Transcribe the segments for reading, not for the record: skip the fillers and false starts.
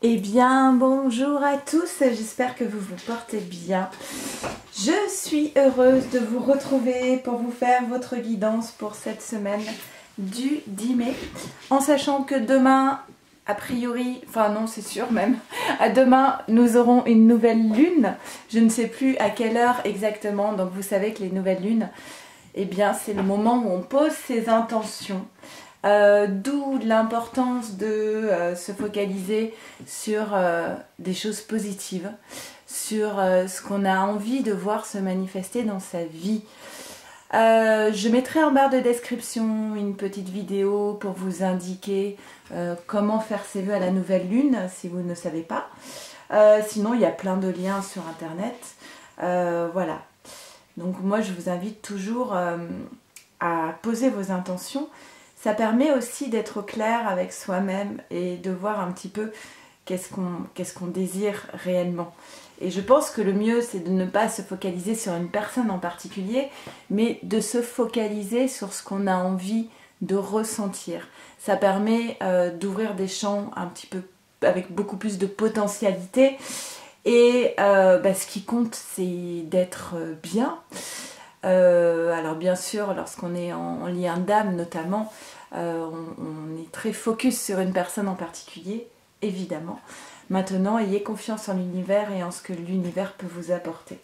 Eh bien, bonjour à tous, j'espère que vous vous portez bien. Je suis heureuse de vous retrouver pour vous faire votre guidance pour cette semaine du 10 mai. En sachant que demain, a priori, enfin non c'est sûr même, à demain nous aurons une nouvelle lune. Je ne sais plus à quelle heure exactement, donc vous savez que les nouvelles lunes, eh bien c'est le moment où on pose ses intentions. D'où l'importance de se focaliser sur des choses positives, sur ce qu'on a envie de voir se manifester dans sa vie. Je mettrai en barre de description une petite vidéo pour vous indiquer comment faire ses vœux à la nouvelle lune si vous ne savez pas. Sinon il y a plein de liens sur internet. Voilà. Donc moi je vous invite toujours à poser vos intentions. Ça permet aussi d'être clair avec soi-même et de voir un petit peu qu'est-ce qu'on désire réellement. Et je pense que le mieux, c'est de ne pas se focaliser sur une personne en particulier, mais de se focaliser sur ce qu'on a envie de ressentir. Ça permet d'ouvrir des champs un petit peu avec beaucoup plus de potentialité. Et ce qui compte, c'est d'être bien. Alors bien sûr, lorsqu'on est en lien d'âme notamment, on est très focus sur une personne en particulier, évidemment. Maintenant, ayez confiance en l'univers et en ce que l'univers peut vous apporter.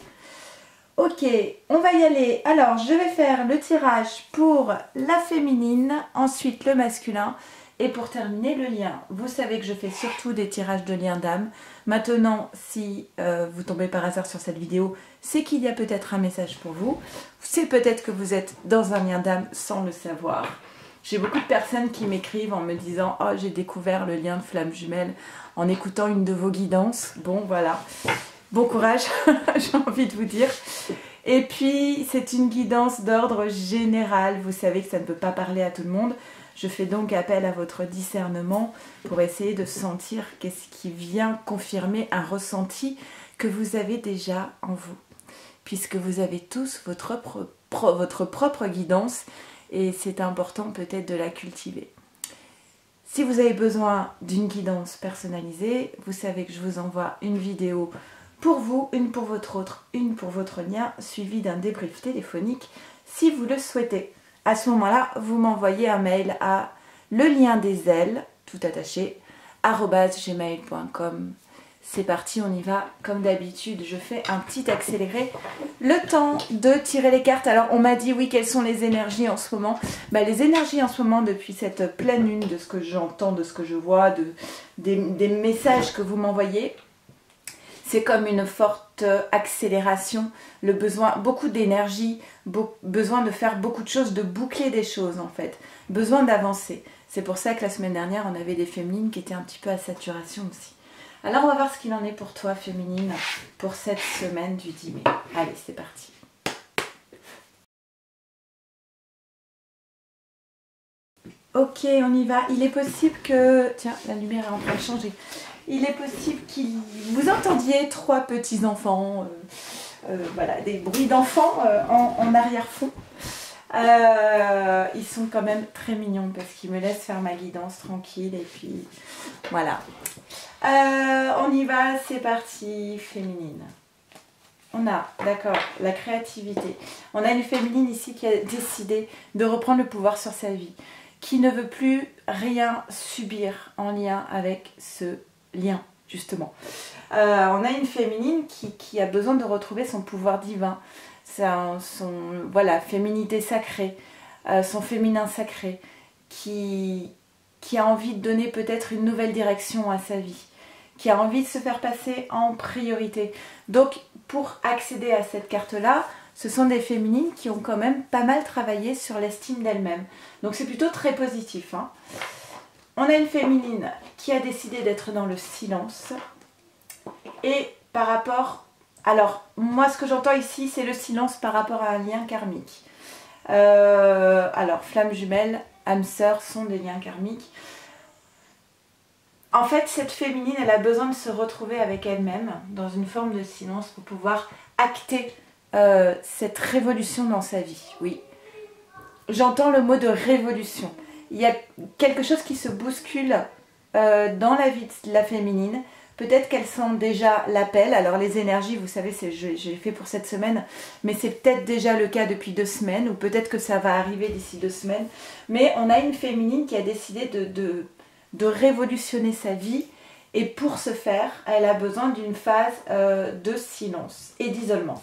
Ok, on va y aller. Alors, je vais faire le tirage pour la féminine, ensuite le masculin. Et pour terminer, le lien. Vous savez que je fais surtout des tirages de liens d'âme. Maintenant, si vous tombez par hasard sur cette vidéo, c'est qu'il y a peut-être un message pour vous. C'est peut-être que vous êtes dans un lien d'âme sans le savoir. J'ai beaucoup de personnes qui m'écrivent en me disant « Oh, j'ai découvert le lien de flamme jumelle en écoutant une de vos guidances. » Bon, voilà. Bon courage, j'ai envie de vous dire. Et puis, c'est une guidance d'ordre général. Vous savez que ça ne peut pas parler à tout le monde. Je fais donc appel à votre discernement pour essayer de sentir qu'est-ce qui vient confirmer un ressenti que vous avez déjà en vous. Puisque vous avez tous votre propre guidance et c'est important peut-être de la cultiver. Si vous avez besoin d'une guidance personnalisée, vous savez que je vous envoie une vidéo pour vous, une pour votre autre, une pour votre lien, suivi d'un débrief téléphonique si vous le souhaitez. À ce moment-là, vous m'envoyez un mail à leliendesailes, tout attaché, @gmail.com. C'est parti, on y va. Comme d'habitude, je fais un petit accéléré. Le temps de tirer les cartes. Alors, on m'a dit, oui, quelles sont les énergies en ce moment? Les énergies en ce moment, depuis cette pleine lune, de ce que j'entends, de ce que je vois, des messages que vous m'envoyez, c'est comme une forte accélération, le besoin, beaucoup d'énergie, besoin de faire beaucoup de choses, de boucler des choses en fait, besoin d'avancer. C'est pour ça que la semaine dernière, on avait des féminines qui étaient un petit peu à saturation aussi. Alors on va voir ce qu'il en est pour toi féminine, pour cette semaine du 10 mai. Allez, c'est parti. Ok, on y va. Il est possible que... Tiens, la lumière est en train de changer. Il est possible que vous entendiez trois petits-enfants, voilà, des bruits d'enfants en arrière-fond. Ils sont quand même très mignons parce qu'ils me laissent faire ma guidance tranquille et puis voilà. On y va, c'est parti, féminine. On a, d'accord, la créativité. On a une féminine ici qui a décidé de reprendre le pouvoir sur sa vie, qui ne veut plus rien subir en lien avec ce lien, justement. On a une féminine qui a besoin de retrouver son pouvoir divin, voilà, féminité sacrée, son féminin sacré, qui a envie de donner peut-être une nouvelle direction à sa vie, qui a envie de se faire passer en priorité. Donc, pour accéder à cette carte-là, ce sont des féminines qui ont quand même pas mal travaillé sur l'estime d'elles-mêmes. Donc, c'est plutôt très positif, hein. On a une féminine qui a décidé d'être dans le silence. Et par rapport... Alors, moi, ce que j'entends ici, c'est le silence par rapport à un lien karmique. Alors, flamme jumelle, âme sœur sont des liens karmiques. En fait, cette féminine, elle a besoin de se retrouver avec elle-même dans une forme de silence pour pouvoir acter cette révolution dans sa vie. Oui, j'entends le mot de révolution. Il y a quelque chose qui se bouscule dans la vie de la féminine. Peut-être qu'elles sentent déjà l'appel. Alors les énergies, vous savez, j'ai fait pour cette semaine, mais c'est peut-être déjà le cas depuis 2 semaines, ou peut-être que ça va arriver d'ici 2 semaines. Mais on a une féminine qui a décidé de révolutionner sa vie, et pour ce faire, elle a besoin d'une phase de silence et d'isolement.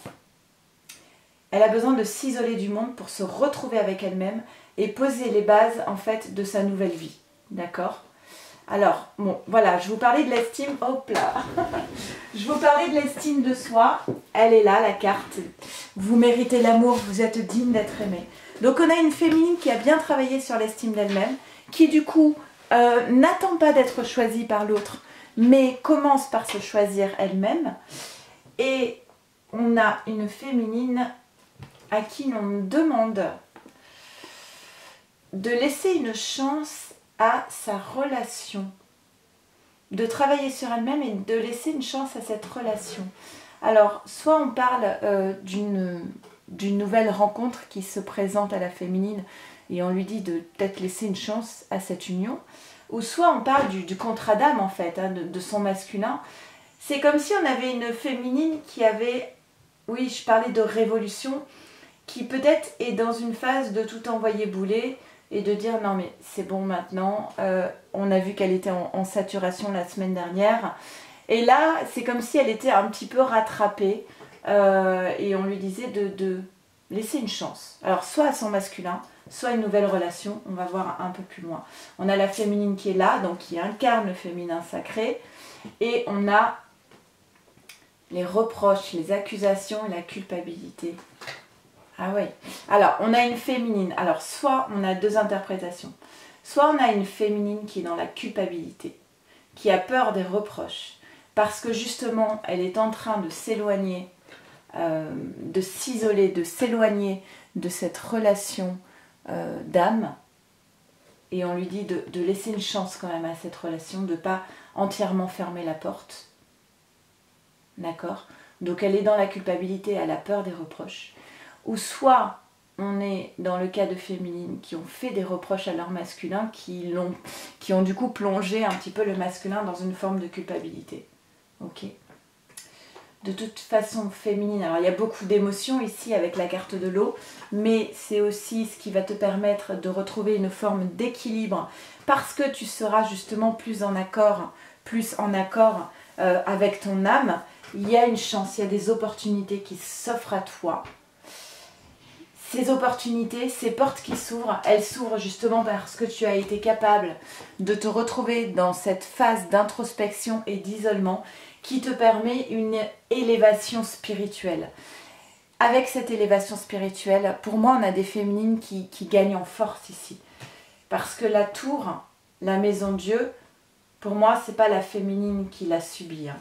Elle a besoin de s'isoler du monde pour se retrouver avec elle-même et poser les bases en fait de sa nouvelle vie. D'accord ? Alors, bon, voilà, je vous parlais de l'estime, hop là, je vous parlais de l'estime de soi, elle est là, la carte, vous méritez l'amour, vous êtes digne d'être aimé. Donc on a une féminine qui a bien travaillé sur l'estime d'elle-même, qui du coup n'attend pas d'être choisie par l'autre, mais commence par se choisir elle-même. Et on a une féminine à qui l'on demande de laisser une chance à sa relation, de travailler sur elle-même et de laisser une chance à cette relation. Alors, soit on parle d'une nouvelle rencontre qui se présente à la féminine et on lui dit de peut-être laisser une chance à cette union, ou soit on parle du contrat d'âme en fait, hein, de son masculin. C'est comme si on avait une féminine qui avait, oui, je parlais de révolution, qui peut-être est dans une phase de tout envoyer bouler, et de dire non mais c'est bon maintenant, on a vu qu'elle était en saturation la semaine dernière, et là c'est comme si elle était un petit peu rattrapée, et on lui disait de laisser une chance, alors soit à son masculin, soit une nouvelle relation, on va voir un peu plus loin. On a la féminine qui est là, donc qui incarne le féminin sacré, et on a les reproches, les accusations et la culpabilité. Ah oui. Alors, on a une féminine. Alors, soit on a 2 interprétations. Soit on a une féminine qui est dans la culpabilité, qui a peur des reproches, parce que justement, elle est en train de s'éloigner, de s'isoler, de s'éloigner de cette relation d'âme. Et on lui dit de laisser une chance quand même à cette relation, de ne pas entièrement fermer la porte. D'accord ? Donc, elle est dans la culpabilité, elle a peur des reproches. Ou soit on est dans le cas de féminines qui ont fait des reproches à leur masculin, qui ont du coup plongé un petit peu le masculin dans une forme de culpabilité. Ok. De toute façon, féminine, alors il y a beaucoup d'émotions ici avec la carte de l'eau, mais c'est aussi ce qui va te permettre de retrouver une forme d'équilibre, parce que tu seras justement plus en accord avec ton âme. Il y a une chance, il y a des opportunités qui s'offrent à toi. Ces opportunités, ces portes qui s'ouvrent, elles s'ouvrent justement parce que tu as été capable de te retrouver dans cette phase d'introspection et d'isolement qui te permet une élévation spirituelle. Avec cette élévation spirituelle, pour moi, on a des féminines qui gagnent en force ici. Parce que la tour, la maison Dieu, pour moi, c'est pas la féminine qui l'a subie, hein.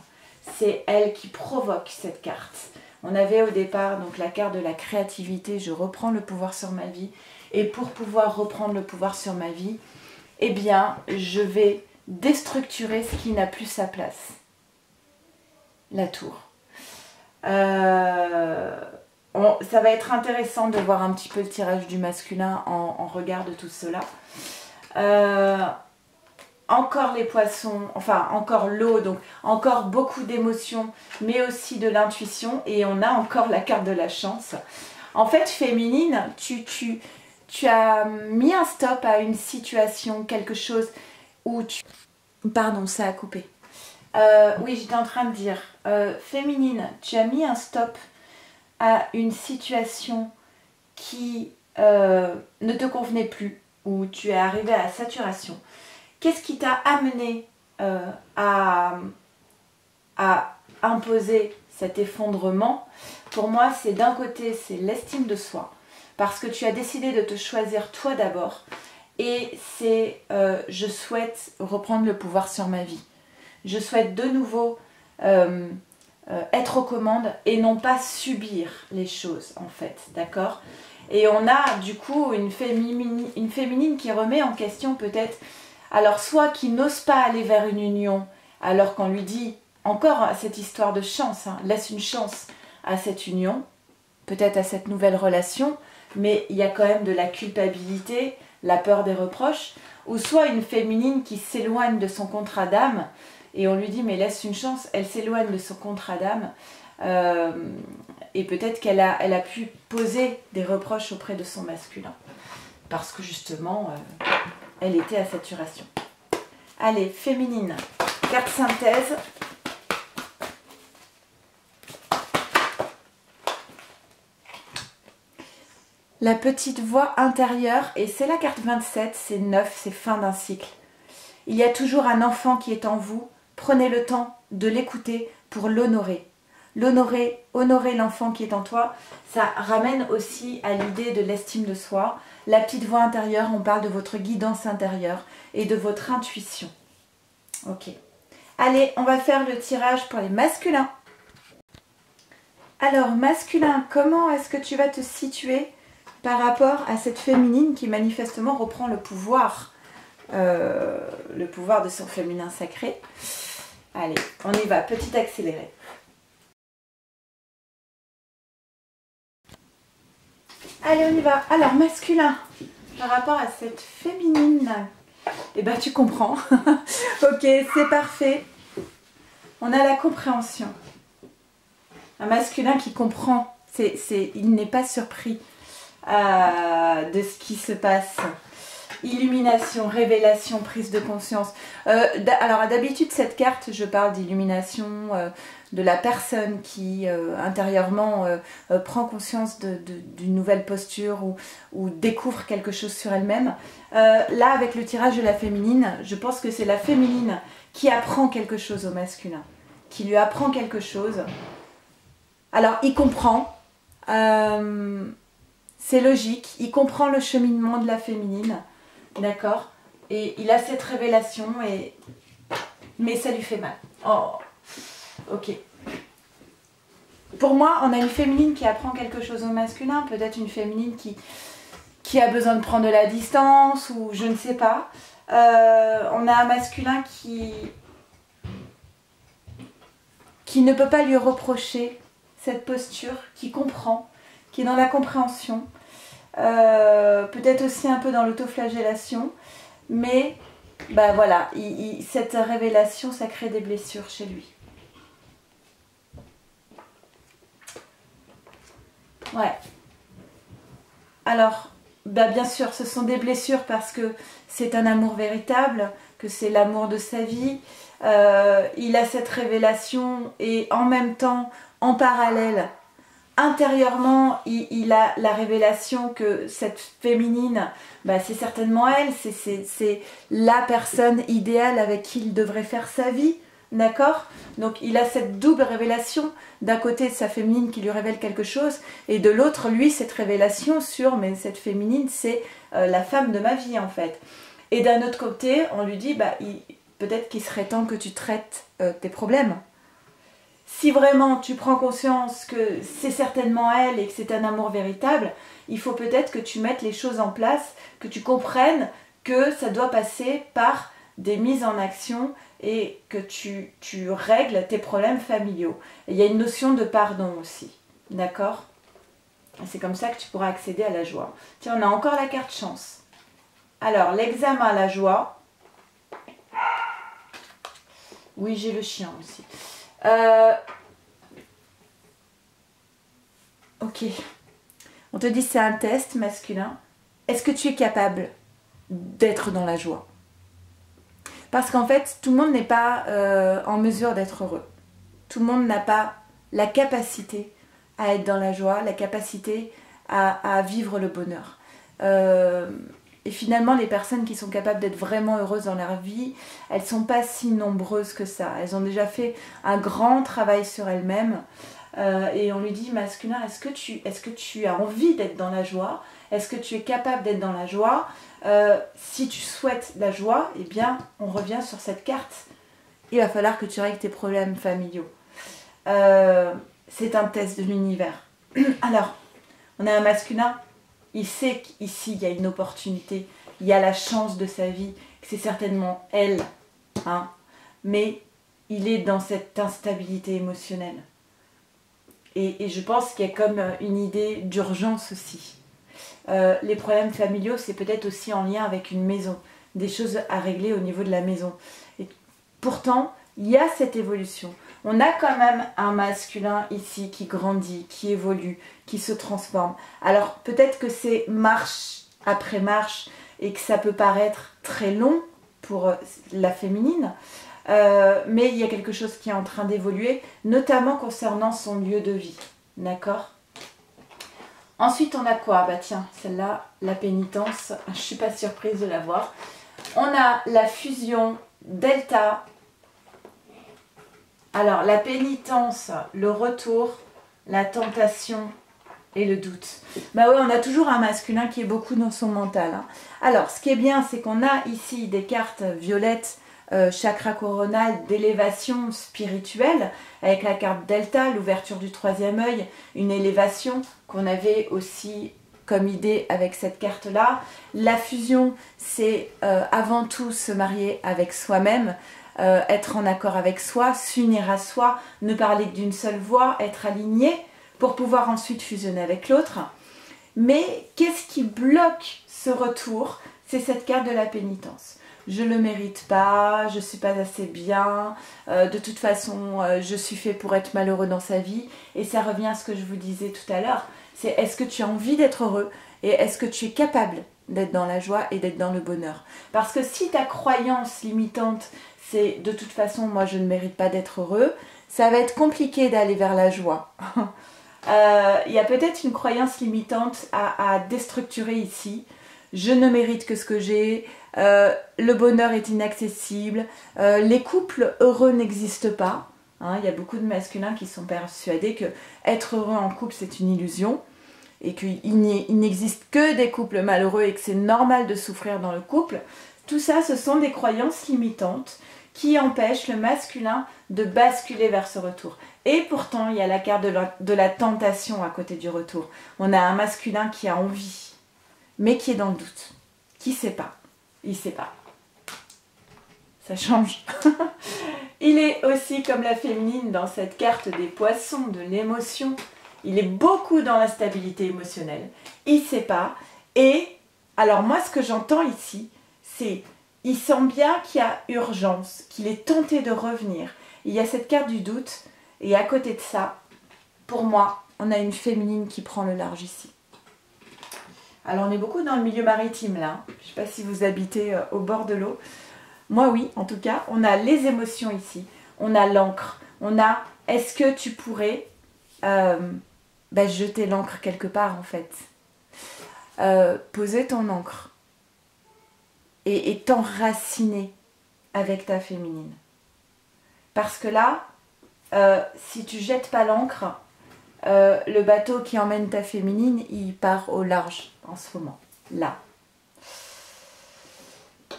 C'est elle qui provoque cette carte. On avait au départ donc la carte de la créativité, je reprends le pouvoir sur ma vie. Et pour pouvoir reprendre le pouvoir sur ma vie, eh bien, je vais déstructurer ce qui n'a plus sa place. La tour. Ça va être intéressant de voir un petit peu le tirage du masculin en regard de tout cela. Encore les poissons, enfin encore l'eau, donc encore beaucoup d'émotions, mais aussi de l'intuition, et on a encore la carte de la chance. En fait, féminine, tu as mis un stop à une situation, quelque chose où tu... Pardon, ça a coupé. Oui, j'étais en train de dire, féminine, tu as mis un stop à une situation qui ne te convenait plus, où tu es arrivé à la saturation. Qu'est-ce qui t'a amené à imposer cet effondrement? Pour moi, c'est d'un côté, c'est l'estime de soi, parce que tu as décidé de te choisir toi d'abord, et c'est je souhaite reprendre le pouvoir sur ma vie. Je souhaite de nouveau être aux commandes et non pas subir les choses, en fait, d'accord? Et on a du coup une féminine qui remet en question peut-être, alors soit qui n'ose pas aller vers une union, alors qu'on lui dit encore cette histoire de chance, hein, laisse une chance à cette union, peut-être à cette nouvelle relation, mais il y a quand même de la culpabilité, la peur des reproches, ou soit une féminine qui s'éloigne de son contrat d'âme, et on lui dit mais laisse une chance, elle s'éloigne de son contrat d'âme, et peut-être qu'elle a pu poser des reproches auprès de son masculin, parce que justement, elle était à saturation. Allez, féminine, carte synthèse. La petite voix intérieure, et c'est la carte 27, c'est neuf, c'est fin d'un cycle. Il y a toujours un enfant qui est en vous, prenez le temps de l'écouter pour l'honorer. L'honorer, honorer l'enfant qui est en toi, ça ramène aussi à l'idée de l'estime de soi. La petite voix intérieure, on parle de votre guidance intérieure et de votre intuition. Ok. Allez, on va faire le tirage pour les masculins. Alors, masculin, comment est-ce que tu vas te situer par rapport à cette féminine qui manifestement reprend le pouvoir de son féminin sacré? Allez, on y va, petit accéléré. Allez, on y va. Alors, masculin, par rapport à cette féminine, eh ben, tu comprends. Ok, c'est parfait. On a la compréhension. Un masculin qui comprend, il n'est pas surpris de ce qui se passe. Illumination, révélation, prise de conscience. Alors d'habitude cette carte, je parle d'illumination, de la personne qui intérieurement prend conscience d'une nouvelle posture ou découvre quelque chose sur elle-même. Là avec le tirage de la féminine, je pense que c'est la féminine qui apprend quelque chose au masculin, qui lui apprend quelque chose. Alors il comprend, c'est logique, il comprend le cheminement de la féminine. D'accord? Et il a cette révélation, mais ça lui fait mal. Oh, ok. Pour moi, on a une féminine qui apprend quelque chose au masculin, peut-être une féminine qui a besoin de prendre de la distance, ou je ne sais pas. On a un masculin qui ne peut pas lui reprocher cette posture, qui comprend, qui est dans la compréhension. Peut-être aussi un peu dans l'autoflagellation, mais bah voilà, cette révélation, ça crée des blessures chez lui. Ouais. Alors, bah bien sûr, ce sont des blessures parce que c'est un amour véritable, que c'est l'amour de sa vie. Il a cette révélation et en même temps, en parallèle, intérieurement, il a la révélation que cette féminine, bah, c'est certainement elle, c'est la personne idéale avec qui il devrait faire sa vie, d'accord? Donc il a cette double révélation, d'un côté de sa féminine qui lui révèle quelque chose, et de l'autre, lui, cette révélation sur, mais cette féminine, c'est la femme de ma vie en fait. Et d'un autre côté, on lui dit, bah, peut-être qu'il serait temps que tu traites tes problèmes. Si vraiment tu prends conscience que c'est certainement elle et que c'est un amour véritable, il faut peut-être que tu mettes les choses en place, que tu comprennes que ça doit passer par des mises en action et que tu règles tes problèmes familiaux. Et il y a une notion de pardon aussi, d'accord? C'est comme ça que tu pourras accéder à la joie. Tiens, on a encore la carte chance. Alors, l'examen à la joie. Oui, j'ai le chien aussi. Ok, on te dit c'est un test masculin. Est-ce que tu es capable d'être dans la joie? Parce qu'en fait, tout le monde n'est pas en mesure d'être heureux. Tout le monde n'a pas la capacité à être dans la joie, la capacité à vivre le bonheur. Et finalement, les personnes qui sont capables d'être vraiment heureuses dans leur vie, elles ne sont pas si nombreuses que ça. Elles ont déjà fait un grand travail sur elles-mêmes. Et on lui dit, masculin, est-ce que tu as envie d'être dans la joie? Est-ce que tu es capable d'être dans la joie? Si tu souhaites la joie, eh bien, on revient sur cette carte. Il va falloir que tu règles tes problèmes familiaux. C'est un test de l'univers. Alors, on a un masculin. Il sait qu'ici, il y a une opportunité, il y a la chance de sa vie, que c'est certainement elle, hein, mais il est dans cette instabilité émotionnelle. Et je pense qu'il y a comme une idée d'urgence aussi. les problèmes familiaux, c'est peut-être aussi en lien avec une maison, des choses à régler au niveau de la maison. Et pourtant, il y a cette évolution. On a quand même un masculin ici qui grandit, qui évolue, qui se transforme. Alors peut-être que c'est marche après marche et que ça peut paraître très long pour la féminine, mais il y a quelque chose qui est en train d'évoluer, notamment concernant son lieu de vie. D'accord ? Ensuite, on a quoi? Bah tiens, celle-là, la pénitence, je ne suis pas surprise de la voir. On a la fusion delta. Alors, la pénitence, le retour, la tentation et le doute. Bah ouais, on a toujours un masculin qui est beaucoup dans son mental. Hein. Alors, ce qui est bien, c'est qu'on a ici des cartes violettes, chakra coronal, d'élévation spirituelle, avec la carte delta, l'ouverture du troisième œil, une élévation qu'on avait aussi comme idée avec cette carte-là. La fusion, c'est avant tout se marier avec soi-même, être en accord avec soi, s'unir à soi, ne parler que d'une seule voix, être aligné pour pouvoir ensuite fusionner avec l'autre. Mais qu'est-ce qui bloque ce retour? C'est cette carte de la pénitence. Je ne le mérite pas, je ne suis pas assez bien, de toute façon je suis fait pour être malheureux dans sa vie. Et ça revient à ce que je vous disais tout à l'heure, c'est est-ce que tu as envie d'être heureux et est-ce que tu es capable d'être dans la joie et d'être dans le bonheur. Parce que si ta croyance limitante c'est de toute façon moi je ne mérite pas d'être heureux, ça va être compliqué d'aller vers la joie. Il y a peut-être une croyance limitante à déstructurer ici. Je ne mérite que ce que j'ai, le bonheur est inaccessible, les couples heureux n'existent pas. Hein, il y a beaucoup de masculins qui sont persuadés que être heureux en couple c'est une illusion et qu'il n'existe que des couples malheureux et que c'est normal de souffrir dans le couple. Tout ça, ce sont des croyances limitantes qui empêchent le masculin de basculer vers ce retour. Et pourtant, il y a la carte de la tentation à côté du retour. On a un masculin qui a envie, mais qui est dans le doute, qui ne sait pas. Il ne sait pas. Ça change. Il est aussi comme la féminine dans cette carte des poissons, de l'émotion. Il est beaucoup dans la stabilité émotionnelle. Il ne sait pas. Et alors moi, ce que j'entends ici, c'est il sent bien qu'il y a urgence, qu'il est tenté de revenir. Il y a cette carte du doute. Et à côté de ça, pour moi, on a une féminine qui prend le large ici. Alors on est beaucoup dans le milieu maritime là. Je ne sais pas si vous habitez au bord de l'eau. Moi oui, en tout cas. On a les émotions ici. On a l'encre. On a, est-ce que tu pourrais jeter l'encre quelque part en fait. Poser ton encre. Et t'enraciner avec ta féminine. Parce que là, si tu jettes pas l'encre, le bateau qui emmène ta féminine, il part au large en ce moment. Là.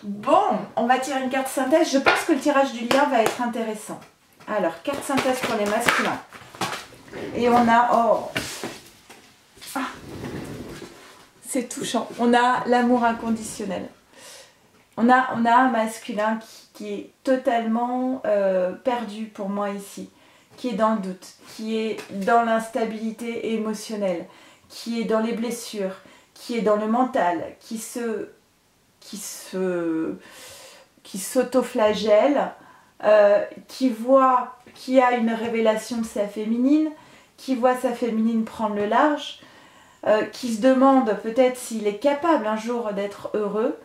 Bon, on va tirer une carte synthèse. Je pense que le tirage du lien va être intéressant. Alors, carte synthèse pour les masculins. Et on a... Oh, c'est touchant. On a l'amour inconditionnel. On a un masculin qui est totalement perdu pour moi ici, qui est dans le doute, qui est dans l'instabilité émotionnelle, qui est dans les blessures, qui est dans le mental, qui s'autoflagelle, qui a une révélation de sa féminine, qui voit sa féminine prendre le large, qui se demande peut-être s'il est capable un jour d'être heureux.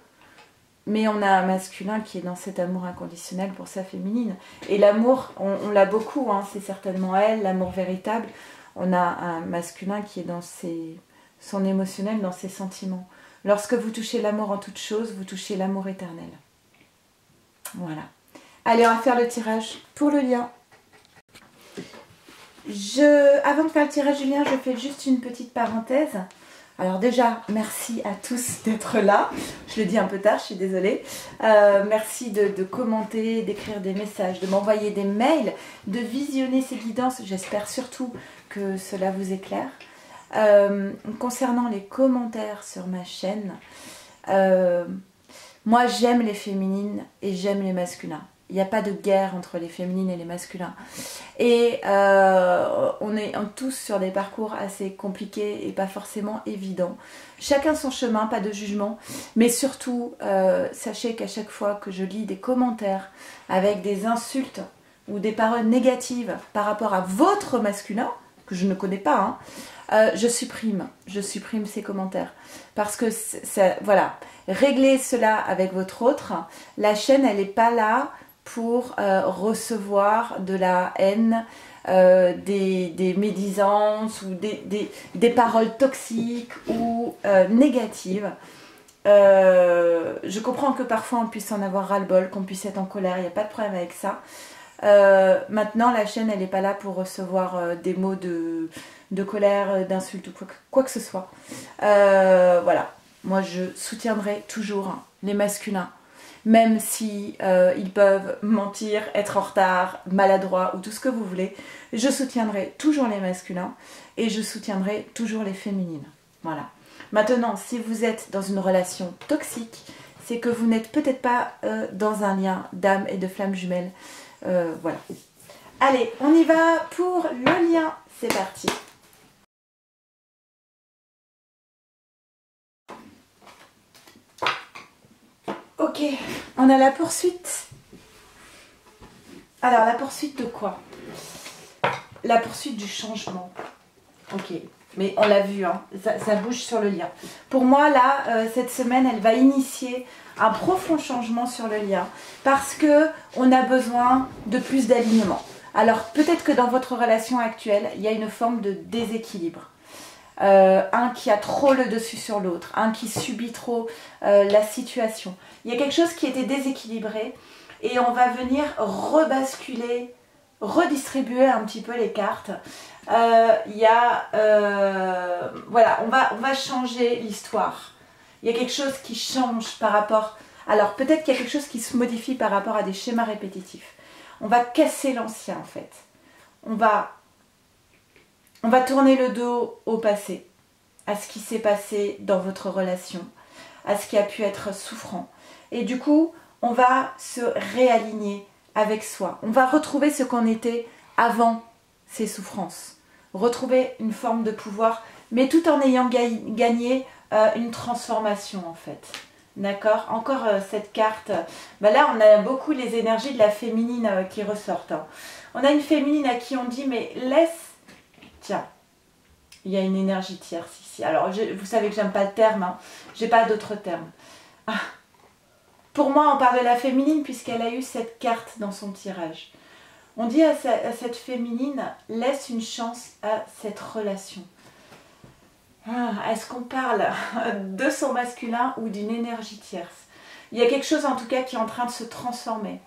Mais on a un masculin qui est dans cet amour inconditionnel pour sa féminine. Et l'amour, on l'a beaucoup, hein, c'est certainement elle, l'amour véritable. On a un masculin qui est dans son émotionnel, dans ses sentiments. Lorsque vous touchez l'amour en toute chose, vous touchez l'amour éternel. Voilà. Allez, on va faire le tirage pour le lien. Avant de faire le tirage du lien, je fais juste une petite parenthèse. Alors déjà, merci à tous d'être là. Je le dis un peu tard, je suis désolée. Merci de commenter, d'écrire des messages, de m'envoyer des mails, de visionner ces guidances. J'espère surtout que cela vous éclaire. Concernant les commentaires sur ma chaîne, moi j'aime les féminines et j'aime les masculins. Il n'y a pas de guerre entre les féminines et les masculins. Et on est tous sur des parcours assez compliqués et pas forcément évidents. Chacun son chemin, pas de jugement. Mais surtout, sachez qu'à chaque fois que je lis des commentaires avec des insultes ou des paroles négatives par rapport à votre masculin, que je ne connais pas, je supprime ces commentaires. Parce que, voilà, réglez cela avec votre autre. La chaîne, elle n'est pas là pour recevoir de la haine, des médisances ou des paroles toxiques ou négatives. Je comprends que parfois on puisse en avoir ras-le-bol, qu'on puisse être en colère, il n'y a pas de problème avec ça. Maintenant, la chaîne, elle n'est pas là pour recevoir des mots de colère, d'insultes ou quoi que ce soit. Voilà, moi je soutiendrai toujours les masculins. Même si ils peuvent mentir, être en retard, maladroits ou tout ce que vous voulez, je soutiendrai toujours les masculins et je soutiendrai toujours les féminines. Voilà. Maintenant, si vous êtes dans une relation toxique, c'est que vous n'êtes peut-être pas dans un lien d'âme et de flamme jumelle. Voilà. Allez, on y va pour le lien. C'est parti. Ok, on a la poursuite. Alors, la poursuite de quoi? La poursuite du changement. Ok, mais on l'a vu, hein, ça bouge sur le lien. Pour moi, là, cette semaine, elle va initier un profond changement sur le lien. Parce qu'on a besoin de plus d'alignement. Alors, peut-être que dans votre relation actuelle, il y a une forme de déséquilibre. Un qui a trop le dessus sur l'autre, un qui subit trop la situation. Il y a quelque chose qui était déséquilibré et on va venir rebasculer, redistribuer un petit peu les cartes. Voilà, on va changer l'histoire. Il y a quelque chose qui change par rapport... Alors peut-être qu'il y a quelque chose qui se modifie par rapport à des schémas répétitifs. On va casser l'ancien en fait. On va tourner le dos au passé, à ce qui s'est passé dans votre relation, à ce qui a pu être souffrant. Et du coup, on va se réaligner avec soi. On va retrouver ce qu'on était avant ces souffrances. Retrouver une forme de pouvoir, mais tout en ayant gagné une transformation en fait. D'accord? Encore cette carte. Là, on a beaucoup les énergies de la féminine qui ressortent. Hein. On a une féminine à qui on dit, mais laisse... Tiens, il y a une énergie tierce ici. Alors, vous savez que j'aime pas le terme, hein. J'ai pas d'autres termes. Ah. Pour moi, on parle de la féminine puisqu'elle a eu cette carte dans son tirage. On dit à cette féminine, laisse une chance à cette relation. Ah, est-ce qu'on parle de son masculin ou d'une énergie tierce? Il y a quelque chose en tout cas qui est en train de se transformer.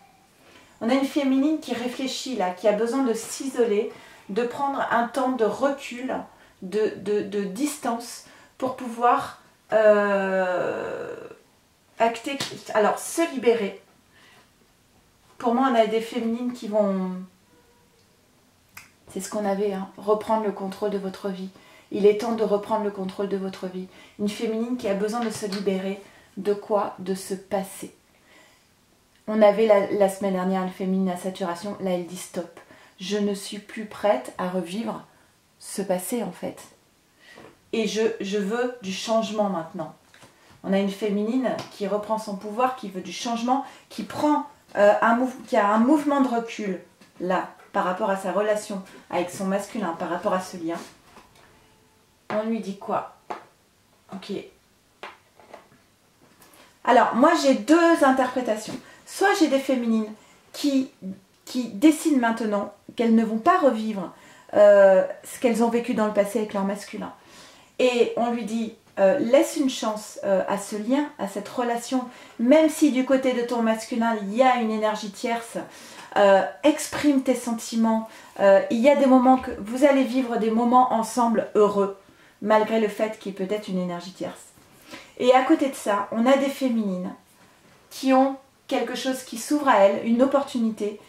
On a une féminine qui réfléchit là, qui a besoin de s'isoler, de prendre un temps de recul, de distance pour pouvoir acter, alors se libérer. Pour moi, on a des féminines qui vont, c'est ce qu'on avait, hein, reprendre le contrôle de votre vie. Il est temps de reprendre le contrôle de votre vie. Une féminine qui a besoin de se libérer de quoi? De ce passé. On avait la semaine dernière une féminine à saturation, là elle dit stop. Je ne suis plus prête à revivre ce passé en fait. Et je veux du changement maintenant. On a une féminine qui reprend son pouvoir, qui veut du changement, qui prend qui a un mouvement de recul là, par rapport à sa relation avec son masculin, par rapport à ce lien. On lui dit quoi? Ok. Alors, moi j'ai deux interprétations. Soit j'ai des féminines qui décident maintenant qu'elles ne vont pas revivre ce qu'elles ont vécu dans le passé avec leur masculin. Et on lui dit, laisse une chance à ce lien, à cette relation, même si du côté de ton masculin, il y a une énergie tierce, exprime tes sentiments. Il y a des moments que vous allez vivre des moments ensemble heureux, malgré le fait qu'il y ait peut-être une énergie tierce. Et à côté de ça, on a des féminines qui ont quelque chose qui s'ouvre à elles, une opportunité,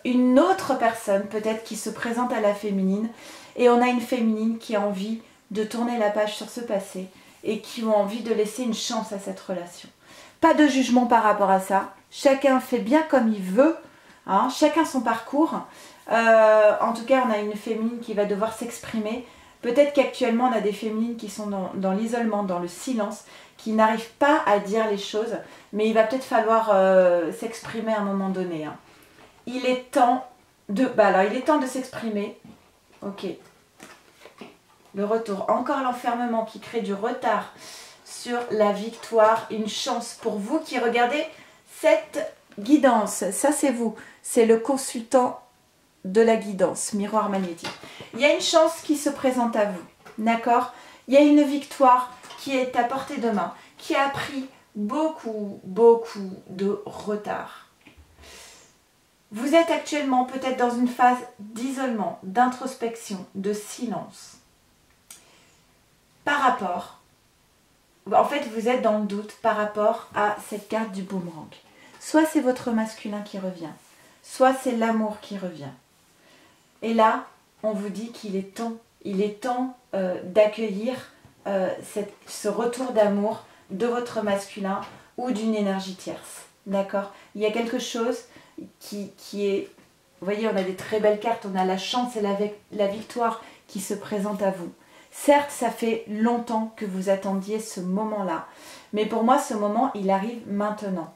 une autre personne peut-être qui se présente à la féminine, et on a une féminine qui a envie de tourner la page sur ce passé et qui ont envie de laisser une chance à cette relation. Pas de jugement par rapport à ça, chacun fait bien comme il veut, hein, chacun son parcours. En tout cas, on a une féminine qui va devoir s'exprimer. Peut-être qu'actuellement, on a des féminines qui sont dans l'isolement, dans le silence, qui n'arrivent pas à dire les choses, mais il va peut-être falloir s'exprimer à un moment donné. Hein. Il est temps de s'exprimer. Ok. Le retour. Encore l'enfermement qui crée du retard sur la victoire. Une chance pour vous qui regardez cette guidance. Ça, c'est vous. C'est le consultant de la guidance, miroir magnétique. Il y a une chance qui se présente à vous. D'accord? Il y a une victoire qui est à portée de main, qui a pris beaucoup de retard. Vous êtes actuellement peut-être dans une phase d'isolement, d'introspection, de silence. Par rapport, en fait vous êtes dans le doute par rapport à cette carte du boomerang. Soit c'est votre masculin qui revient, soit c'est l'amour qui revient. Et là, on vous dit qu'il est temps d'accueillir ce retour d'amour de votre masculin ou d'une énergie tierce. D'accord? Il y a quelque chose qui est... Vous voyez, on a des très belles cartes, on a la chance et la victoire qui se présentent à vous. Certes, ça fait longtemps que vous attendiez ce moment-là, mais pour moi, ce moment, il arrive maintenant.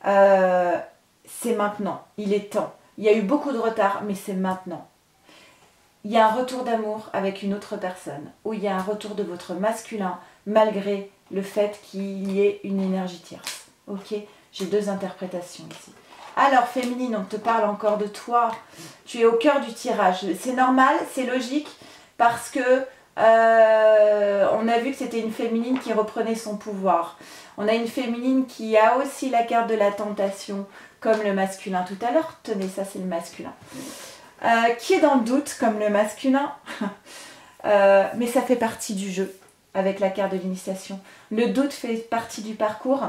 C'est maintenant, il est temps. Il y a eu beaucoup de retard, mais c'est maintenant. Il y a un retour d'amour avec une autre personne, ou il y a un retour de votre masculin, malgré le fait qu'il y ait une énergie tierce. Ok? J'ai deux interprétations ici. Alors, féminine, on te parle encore de toi. Tu es au cœur du tirage. C'est normal, c'est logique, parce que on a vu que c'était une féminine qui reprenait son pouvoir. On a une féminine qui a aussi la carte de la tentation, comme le masculin tout à l'heure. Tenez, ça c'est le masculin. Qui est dans le doute, comme le masculin. Mais ça fait partie du jeu, avec la carte de l'initiation. Le doute fait partie du parcours.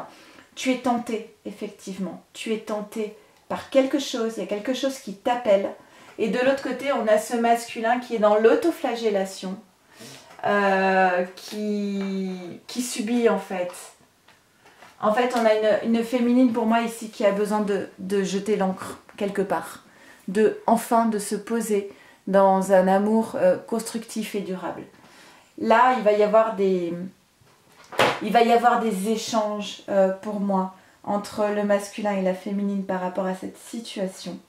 Tu es tenté, effectivement. Tu es tenté par quelque chose. Il y a quelque chose qui t'appelle. Et de l'autre côté, on a ce masculin qui est dans l'autoflagellation. Qui subit en fait. En fait, on a une féminine pour moi ici qui a besoin de jeter l'encre quelque part. Enfin de se poser dans un amour constructif et durable. Là, il va y avoir des échanges pour moi entre le masculin et la féminine par rapport à cette situation.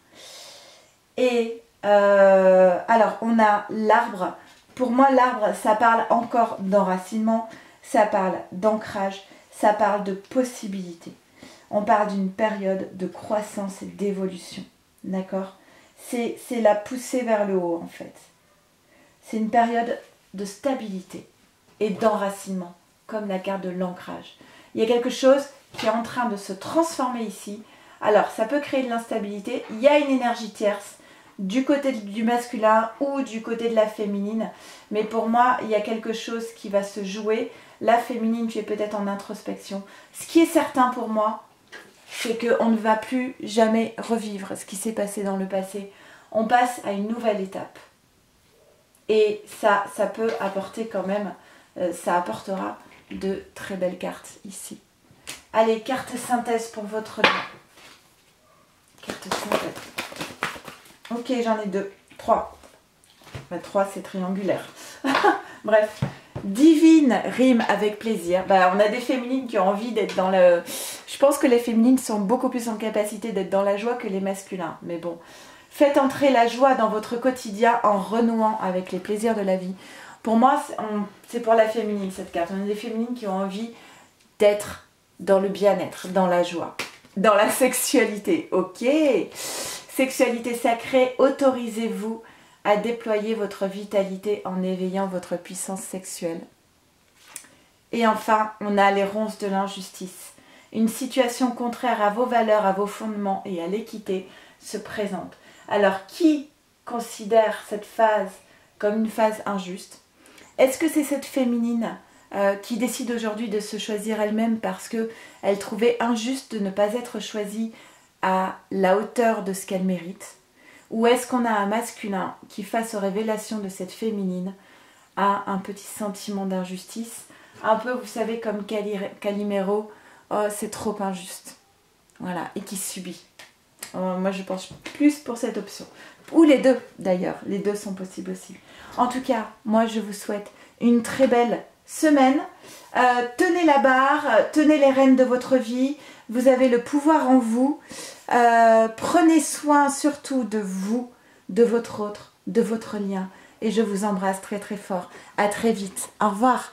Et alors, on a l'arbre. Pour moi, l'arbre, ça parle encore d'enracinement, ça parle d'ancrage, ça parle de possibilités. On parle d'une période de croissance et d'évolution. D'accord? C'est la poussée vers le haut, en fait. C'est une période de stabilité et d'enracinement, comme la carte de l'ancrage. Il y a quelque chose qui est en train de se transformer ici. Alors, ça peut créer de l'instabilité. Il y a une énergie tierce du côté du masculin ou du côté de la féminine. Mais pour moi, il y a quelque chose qui va se jouer. La féminine, tu es peut-être en introspection. Ce qui est certain pour moi, c'est qu'on ne va plus jamais revivre ce qui s'est passé dans le passé. On passe à une nouvelle étape. Et ça peut apporter quand même, ça apportera de très belles cartes ici. Allez, carte synthèse pour votre vie. Carte synthèse. Ok, j'en ai 2. 3. 3, c'est triangulaire. Bref. Divine rime avec plaisir. On a des féminines qui ont envie d'être dans le... Je pense que les féminines sont beaucoup plus en capacité d'être dans la joie que les masculins. Mais bon, faites entrer la joie dans votre quotidien en renouant avec les plaisirs de la vie. Pour moi, c'est pour la féminine cette carte. On a des féminines qui ont envie d'être dans le bien-être, dans la joie, dans la sexualité. Ok. Sexualité sacrée, autorisez-vous à déployer votre vitalité en éveillant votre puissance sexuelle. Et enfin, on a les ronces de l'injustice. Une situation contraire à vos valeurs, à vos fondements et à l'équité se présente. Alors, qui considère cette phase comme une phase injuste? Est-ce que c'est cette féminine qui décide aujourd'hui de se choisir elle-même parce qu'elle trouvait injuste de ne pas être choisie à la hauteur de ce qu'elle mérite? Ou est-ce qu'on a un masculin qui, face aux révélations de cette féminine, a un petit sentiment d'injustice? Un peu, vous savez, comme Calimero, oh, c'est trop injuste. Voilà, et qui subit. Moi, je pense plus pour cette option. Ou les deux, d'ailleurs. Les deux sont possibles aussi. En tout cas, moi, je vous souhaite une très belle semaine. Tenez la barre, tenez les rênes de votre vie. Vous avez le pouvoir en vous. Prenez soin surtout de vous, de votre autre, de votre lien. Et je vous embrasse très très fort. À très vite. Au revoir.